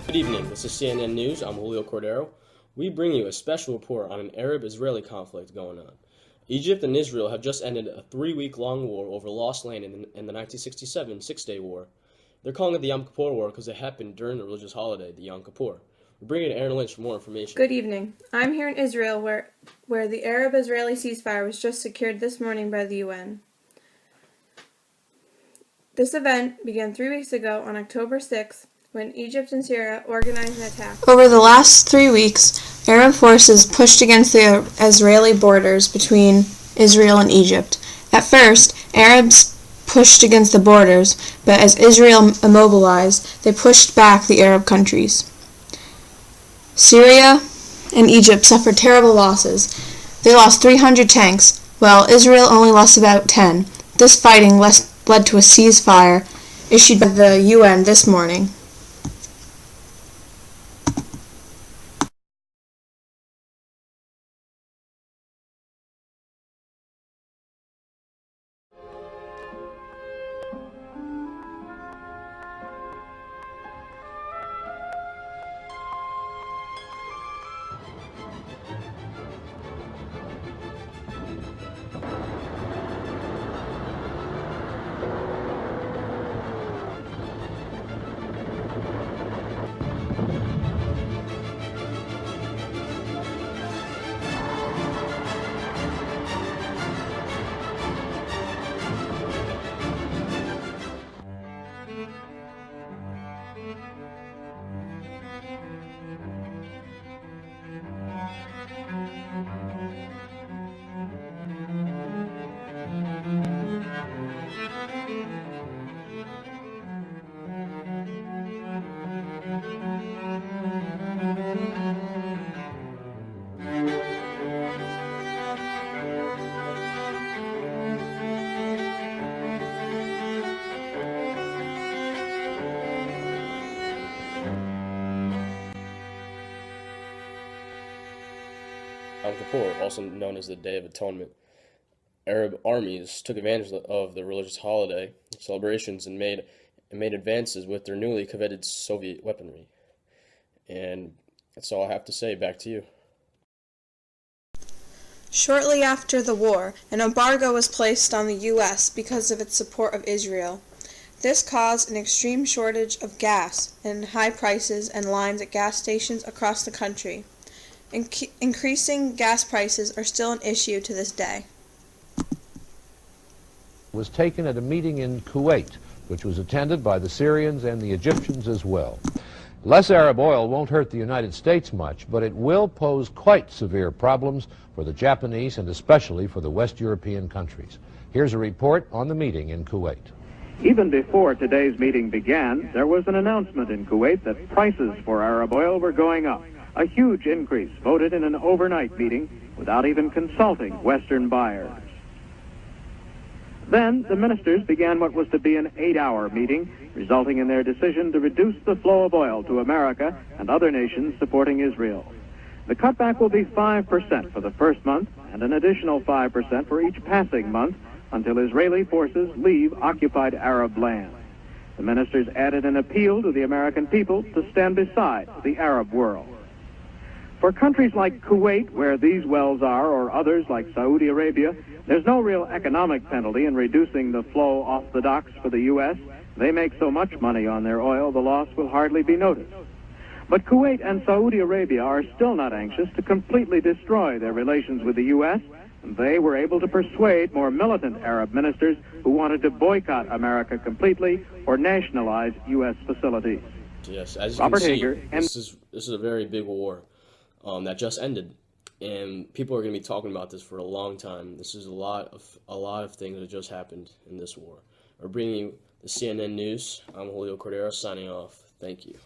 Good evening, this is CNN News. I'm Julio Cordero. We bring you a special report on an Arab-Israeli conflict going on. Egypt and Israel have just ended a 3-week-long war over lost land in the 1967 Six-Day War. They're calling it the Yom Kippur War because it happened during the religious holiday, the Yom Kippur. We're bringing Aaron Lynch for more information. Good evening. I'm here in Israel where the Arab-Israeli ceasefire was just secured this morning by the UN. This event began 3 weeks ago on October 6th when Egypt and Syria organized an attack. Over the last 3 weeks, Arab forces pushed against the Israeli borders between Israel and Egypt. At first, Arabs pushed against the borders, but as Israel immobilized, they pushed back the Arab countries. Syria and Egypt suffered terrible losses. They lost 300 tanks, while Israel only lost about 10. This fighting led to a ceasefire issued by the UN this morning. Yom Kippur, also known as the Day of Atonement. Arab armies took advantage of the religious holiday celebrations and made advances with their newly coveted Soviet weaponry. And that's all I have to say. Back to you. Shortly after the war, an embargo was placed on the U.S. because of its support of Israel. This caused an extreme shortage of gas and high prices and lines at gas stations across the country. Increasing gas prices are still an issue to this day. Was taken at a meeting in Kuwait, which was attended by the Syrians and the Egyptians as well. Less Arab oil won't hurt the United States much, but it will pose quite severe problems for the Japanese and especially for the West European countries. Here's a report on the meeting in Kuwait. Even before today's meeting began, there was an announcement in Kuwait that prices for Arab oil were going up. A huge increase voted in an overnight meeting without even consulting Western buyers. Then the ministers began what was to be an 8-hour meeting, resulting in their decision to reduce the flow of oil to America and other nations supporting Israel. The cutback will be 5% for the first month and an additional 5% for each passing month until Israeli forces leave occupied Arab land. The ministers added an appeal to the American people to stand beside the Arab world. For countries like Kuwait, where these wells are, or others like Saudi Arabia, there's no real economic penalty in reducing the flow off the docks for the U.S. They make so much money on their oil, the loss will hardly be noticed. But Kuwait and Saudi Arabia are still not anxious to completely destroy their relations with the U.S., and they were able to persuade more militant Arab ministers who wanted to boycott America completely or nationalize U.S. facilities. Yes, as you Robert can see, Hager, this is a very big war that just ended, and people are going to be talking about this for a long time. This is a lot of things that just happened in this war. We're bringing you the CNN News. I'm Julio Cordero signing off. Thank you.